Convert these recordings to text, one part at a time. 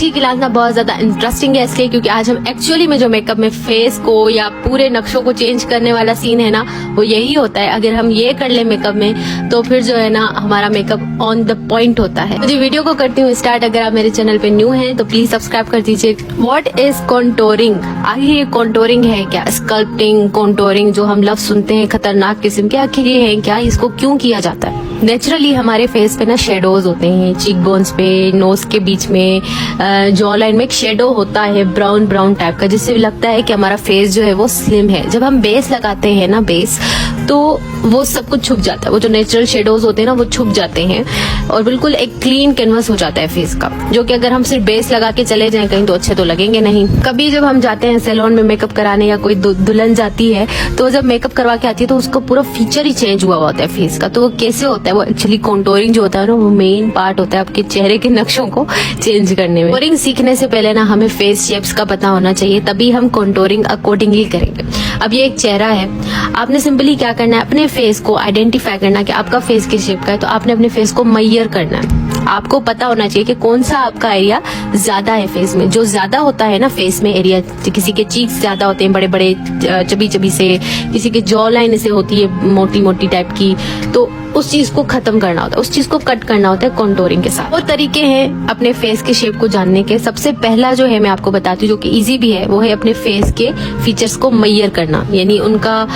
आज की क्लास ना बहुत ज्यादा इंटरेस्टिंग है इसलिए क्योंकि आज हम एक्चुअली में जो मेकअप में फेस को या पूरे नक्शों को चेंज करने वाला सीन है ना, वो यही होता है। अगर हम ये कर ले मेकअप में तो फिर जो है ना हमारा मेकअप ऑन द पॉइंट होता है। मुझे वीडियो को करती हूँ स्टार्ट। अगर आप मेरे चैनल पे न्यू हैं तो प्लीज सब्सक्राइब कर दीजिए। What is contouring? आखिर ये कॉन्टोरिंग है क्या? स्कल्पटिंग, कॉन्टोरिंग जो हम लफ्ज सुनते हैं खतरनाक किस्म के, आखिर ये है क्या? इसको क्यों किया जाता है? नेचुरली हमारे फेस पे ना शेडोज होते हैं, चीक बोन्स पे, नोज के बीच में, जॉ लाइन में एक शेडो होता है ब्राउन ब्राउन टाइप का, जिससे लगता है कि हमारा फेस जो है वो स्लिम है। जब हम बेस लगाते हैं ना बेस, तो वो सब कुछ छुप जाता है। वो जो नेचुरल शेडोज होते हैं ना वो छुप जाते हैं और बिल्कुल एक क्लीन कैनवस हो जाता है फेस का, जो कि अगर हम सिर्फ बेस लगा के चले जाएं कहीं तो अच्छे तो लगेंगे नहीं। कभी जब हम जाते हैं सैलून में मेकअप कराने या कोई दुल्हन जाती है तो जब मेकअप करवा के आती है तो उसका पूरा फीचर ही चेंज हुआ होता है फेस का। तो वो कैसे होता है? वो एक्चुअली कॉन्टोरिंग जो होता है ना वो मेन पार्ट होता है आपके चेहरे के नक्शों को चेंज करने में। कॉन्टोरिंग सीखने से पहले ना हमें फेस शेप्स का पता होना चाहिए, तभी हम कॉन्टोरिंग अकॉर्डिंगली करेंगे। अब ये एक चेहरा है, आपने सिंपली क्या करना है, अपने फेस को आइडेंटिफाई करना कि आपका फेस किस शेप का है। तो आपने अपने फेस को मैयर करना है। आपको पता होना चाहिए कि कौन सा आपका एरिया ज्यादा है फेस में। जो ज्यादा होता है ना फेस में एरिया, किसी के चीक्स ज्यादा होते हैं बड़े बड़े चबी चबी से, किसी के जॉ लाइन से होती है मोटी मोटी टाइप की, तो उस चीज को खत्म करना होता है, उस चीज को कट करना होता है कॉन्टोरिंग के साथ। वो तरीके हैं अपने फेस के शेप को जानने के। सबसे पहला जो है मैं आपको बताती हूँ, जो कि इजी भी है, वो है अपने फेस के फीचर्स को मैयर करना, यानी उनका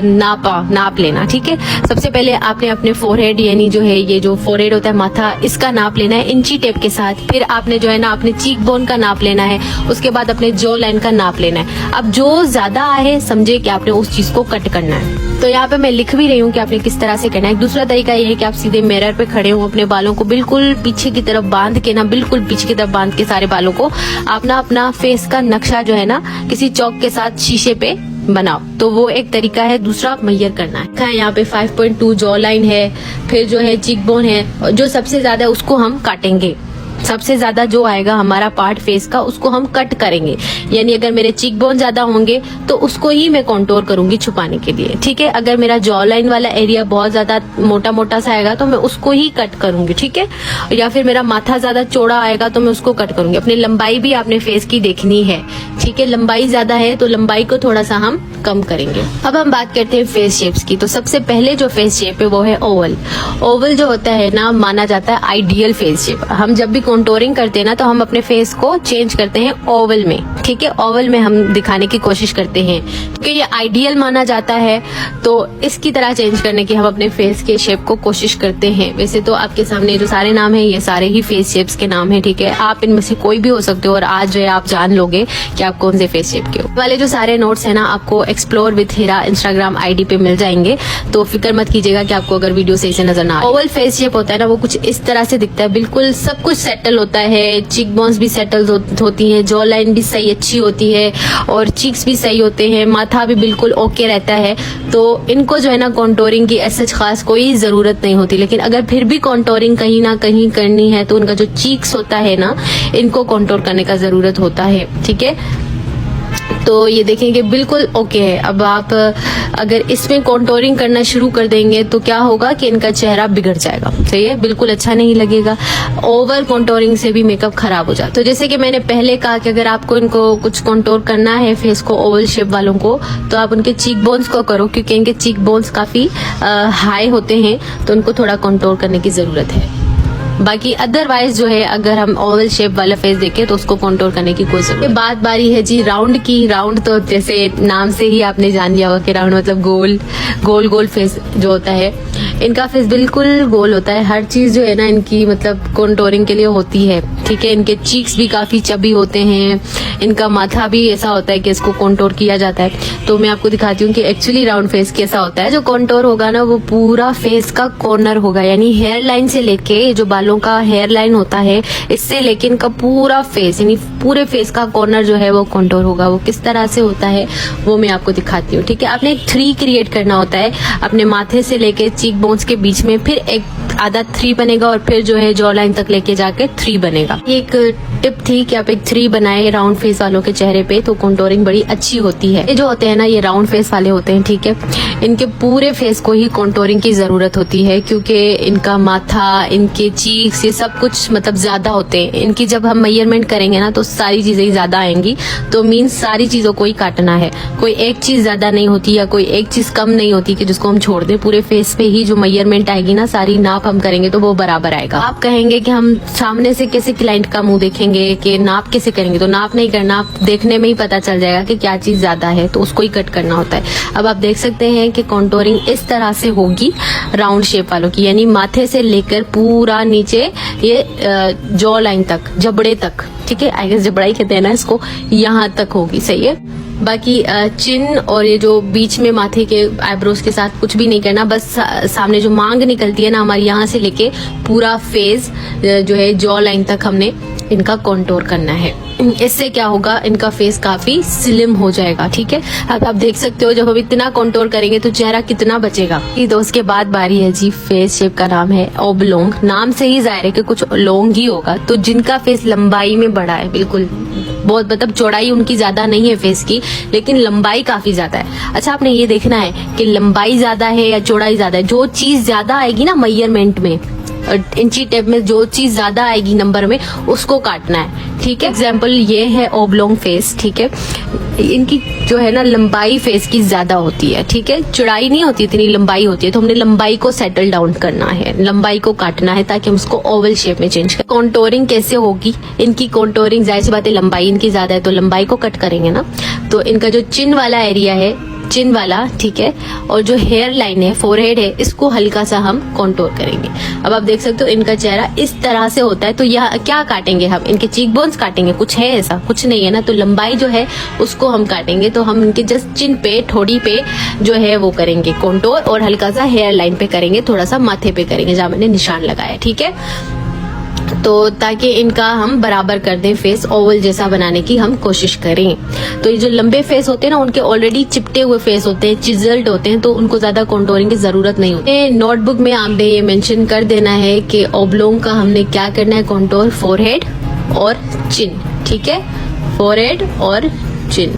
नाप लेना। ठीक है, सबसे पहले आपने अपने फोरहेड, यानी जो है ये जो फोरहेड होता है माथा, इसका नाप लेना है इंची टेप के साथ। फिर आपने जो है ना अपने चीक बोन का नाप लेना है, उसके बाद अपने जॉ लाइन का नाप लेना है। अब जो ज्यादा है समझे कि आपने उस चीज को कट करना है। तो यहाँ पे मैं लिख भी रही हूँ कि आपने किस तरह से करना है। दूसरा तरीका ये है कि आप सीधे मिरर पे खड़े हो, अपने बालों को बिल्कुल पीछे की तरफ बांध के ना, बिल्कुल पीछे की तरफ बांध के सारे बालों को अपना फेस का नक्शा जो है ना किसी चौक के साथ शीशे पे बनाओ। तो वो एक तरीका है। दूसरा मैयर करना है। यहाँ पे 5.2 जॉ लाइन है, फिर जो है चीक बोन है, जो सबसे ज्यादा उसको हम काटेंगे। सबसे ज्यादा जो आएगा हमारा पार्ट फेस का उसको हम कट करेंगे, यानी अगर मेरे चीक बोन ज्यादा होंगे तो उसको ही मैं कंटूर करूंगी छुपाने के लिए। ठीक है, अगर मेरा जॉ लाइन वाला एरिया बहुत ज्यादा मोटा मोटा सा आएगा तो मैं उसको ही कट करूंगी। ठीक है, या फिर मेरा माथा ज्यादा चौड़ा आएगा तो मैं उसको कट करूंगी। अपनी लंबाई भी आपने फेस की देखनी है। ठीक है, लंबाई ज्यादा है तो लंबाई को थोड़ा सा हम कम करेंगे। अब हम बात करते हैं फेस शेप्स की। तो सबसे पहले जो फेस शेप है वो है ओवल। ओवल जो होता है ना माना जाता है आइडियल फेस शेप। हम जब भी कॉन्टोरिंग करते हैं ना तो हम अपने फेस को चेंज करते हैं ओवल में। ठीक है, ओवल में हम दिखाने की कोशिश करते हैं क्योंकि ये आइडियल माना जाता है। तो इसकी तरह चेंज करने की हम अपने फेस के शेप को कोशिश करते हैं। वैसे तो आपके सामने जो सारे नाम है ये सारे ही फेस शेप्स के नाम है। ठीक है, आप इनमें से कोई भी हो सकते हो और आज जो है आप जान लोगे कि आप कौन से फेस शेप के हो। वाले जो सारे नोट्स है ना आपको explore with Heera Instagram ID पे मिल जाएंगे, तो फिक्र मत कीजिएगा कि आपको अगर वीडियो सही से नजर ना आए। ओवल फेस शेप होता है ना वो कुछ इस तरह से दिखता है, बिल्कुल सब कुछ सेटल होता है। चीक बोन्स भी सेटल होती है, जॉ लाइन भी सही अच्छी होती है और चीक्स भी सही होते हैं, माथा भी बिल्कुल ओके रहता है। तो इनको जो है ना कॉन्टोरिंग की ऐसे खास कोई जरूरत नहीं होती। लेकिन अगर फिर भी कॉन्टोरिंग कहीं ना कहीं करनी है तो उनका जो चीक्स होता है ना इनको कॉन्टोर करने का जरूरत होता है। ठीक है, तो ये देखेंगे बिल्कुल ओके है। अब आप अगर इसमें कॉन्टोरिंग करना शुरू कर देंगे तो क्या होगा कि इनका चेहरा बिगड़ जाएगा। सही है, बिल्कुल अच्छा नहीं लगेगा। ओवर कॉन्टोरिंग से भी मेकअप खराब हो जाता है। तो जैसे कि मैंने पहले कहा कि अगर आपको इनको कुछ कॉन्टोर करना है फेस को, ओवल शेप वालों को, तो आप उनके चीक बोन्स को करो क्योंकि इनके चीक बोन्स काफी हाई होते हैं, तो उनको थोड़ा कॉन्टोर करने की जरूरत है। बाकी अदरवाइज जो है अगर हम ओवल शेप वाला फेस देखें तो उसको कंटूर करने की कोई जरूरत नहीं। बात बारी है जी राउंड की। राउंड तो जैसे नाम से ही आपने जान लिया होगा कि राउंड मतलब गोल गोल गोल फेस जो होता है। इनका फेस बिल्कुल गोल होता है। हर चीज जो है ना इनकी मतलब कंटूरिंग के लिए होती है। ठीक है, इनके चीक्स भी काफी चबी होते हैं, इनका माथा भी ऐसा होता है कि इसको कंटूर किया जाता है। तो मैं आपको दिखाती हूँ कि एक्चुअली राउंड फेस कैसा होता है। जो कंटूर होगा ना वो पूरा फेस का कॉर्नर होगा, यानी हेयर लाइन से लेके जो बालों का हेयर लाइन होता है इससे लेके इनका पूरा फेस, यानी पूरे फेस का कॉर्नर जो है वो कंटूर होगा। वो किस तरह से होता है वो मैं आपको दिखाती हूँ। ठीक है, आपने एक 3 क्रिएट करना होता है अपने माथे से लेके चीक बोन्स के बीच में, फिर एक आधा 3 बनेगा और फिर जो है जॉ लाइन तक लेके जाके 3 बनेगा। ये एक टिप थी कि आप एक 3 बनाए राउंड फेस वालों के चेहरे पे तो कॉन्टोरिंग बड़ी अच्छी होती है। ये जो होते हैं ना, ये राउंड फेस वाले होते हैं, ठीक है, इनके पूरे फेस को ही कॉन्टोरिंग की जरूरत होती है क्योंकि इनका माथा, इनके चीक्स, ये सब कुछ मतलब ज्यादा होते हैं। इनकी जब हम मेजरमेंट करेंगे ना तो सारी चीजें ज्यादा आएंगी, तो मीन्स सारी चीजों को ही काटना है। कोई एक चीज ज्यादा नहीं होती या कोई एक चीज कम नहीं होती कि जिसको हम छोड़ दें। पूरे फेस पे ही जो मेजरमेंट आएगी ना, सारी नाप हम करेंगे तो वो बराबर आएगा। आप कहेंगे कि हम सामने से कैसे क्लाइंट का मुंह देखेंगे, कि नाप कैसे करेंगे, तो नाप नहीं करना, आप देखने में ही पता चल जाएगा कि क्या चीज ज्यादा है, तो उसको ही कट करना होता है। अब आप देख सकते हैं कि कॉन्टोरिंग इस तरह से होगी राउंड शेप वालों की, यानी माथे से लेकर पूरा नीचे ये जॉ लाइन तक, जबड़े तक, ठीक है, आई गेस जबड़ा ही कहते हैं ना इसको, यहाँ तक होगी, सही है। बाकी चिन और ये जो बीच में माथे के आईब्रोज के साथ कुछ भी नहीं करना, बस सामने जो मांग निकलती है ना हमारी, यहाँ से लेके पूरा फेस जो है जॉ लाइन तक हमने इनका कॉन्टोर करना है। इससे क्या होगा, इनका फेस काफी स्लिम हो जाएगा, ठीक है। अब आप देख सकते हो जब हम इतना कॉन्टोर करेंगे तो चेहरा कितना बचेगा। तो उसके बाद बारी है जी फेस शेप का नाम है ओब्लोंग। नाम से ही जाहिर है कि कुछ लोंग ही होगा। तो जिनका फेस लंबाई में बड़ा है, बिल्कुल बहुत मतलब चौड़ाई उनकी ज्यादा नहीं है फेस की, लेकिन लंबाई काफी ज्यादा है। अच्छा, आपने ये देखना है कि लंबाई ज्यादा है या चौड़ाई ज्यादा है। जो चीज ज्यादा आएगी ना मेजरमेंट में, इंची टेप में जो चीज ज्यादा आएगी नंबर में, उसको काटना है, ठीक है। एग्जाम्पल ये है ओब्लोंग फेस, ठीक है। इनकी जो है ना लंबाई फेस की ज्यादा होती है, ठीक है, चौड़ाई नहीं होती, इतनी लंबाई होती है। तो हमने लंबाई को सेटल डाउन करना है, लंबाई को काटना है ताकि हम उसको ओवल शेप में चेंज करें। कॉन्टोरिंग कैसे होगी, इनकी कॉन्टोरिंग जाहिर सी बात है, लंबाई इनकी ज्यादा है तो लंबाई को कट करेंगे ना। तो इनका जो चिन वाला एरिया है, चिन वाला, ठीक है, और जो हेयर लाइन है, फोरहेड है, इसको हल्का सा हम कॉन्टोर करेंगे। अब आप देख सकते हो इनका चेहरा इस तरह से होता है। तो यह क्या काटेंगे हम, इनके चीक बोन्स काटेंगे, कुछ है ऐसा, कुछ नहीं है ना। तो लंबाई जो है उसको हम काटेंगे। तो हम इनके जस्ट चिन पे, ठोड़ी पे जो है वो करेंगे कॉन्टोर, और हल्का सा हेयर लाइन पे करेंगे, थोड़ा सा माथे पे करेंगे जहां मैंने निशान लगाया, ठीक है। तो ताकि इनका हम बराबर कर दें, फेस ओवल जैसा बनाने की हम कोशिश करें। तो ये जो लंबे फेस होते हैं ना, उनके ऑलरेडी चिपटे हुए फेस होते हैं, चिजल्ड होते हैं, तो उनको ज्यादा कॉन्टोरिंग की जरूरत नहीं होती। नोटबुक में आपने ये मेंशन कर देना है कि ओब्लोंग का हमने क्या करना है, कॉन्टोर फोरहेड और चिन, ठीक है, फोरहेड और चिन।